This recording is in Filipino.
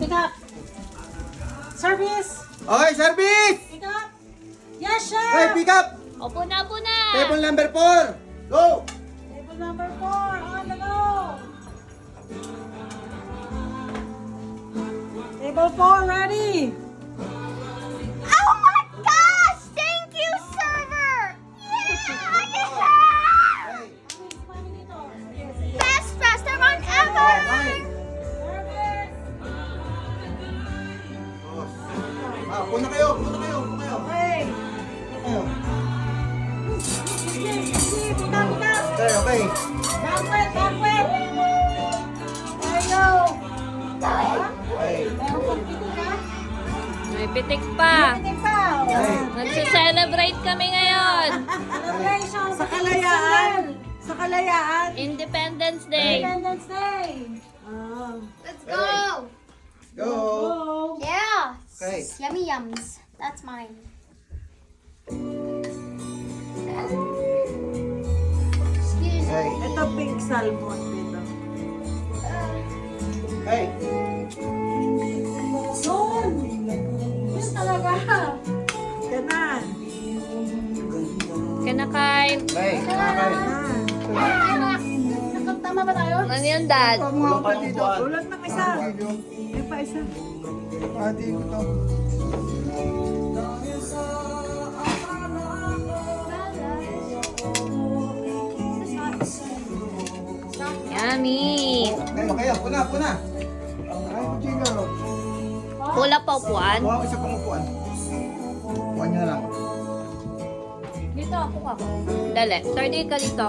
pick up. Service. Okay, service! Pick up. Yes, chef. Okay, pick up! Opo na, opo na. Table number 4. Go! Table number 4. On the go. Table 4 ready. Oh my gosh! Thank you, server! Yeah! Best restaurant ever! Okay. Ah, puna kayo, puna kayo, puna kayo. Okay. Kayo. Pick up, pick up. Okay, okay. Banquet, banquet. There you go. Okay. Meron pang pitik ha. May pitik pa. Pitik pa. Okay. Nagse-celebrate kami ngayon. Celebration Sa kalayaan. Sa kalayaan. Independence Day. Independence Day. Ah. Let's go! Go! Oh. Yeah! Okay. Yummy yums. That's mine. Excuse me. Okay. Ito pink salmon dito. Okay. Yun. Yun talaga. Ganan. Kinakain. Okay. Okay. Tama ba tayo? Ano yun, Dad? Tulong pa dito. Ulat ng isa. May pa isa. Ati ko to. Yummy. Okay, okay. Puna, puna. Ay, kuchino. Pula pa upuan. Kuha ko isa pang upuan. Upuan nyo na lang. Dito ako. Dali. 30 ka dito.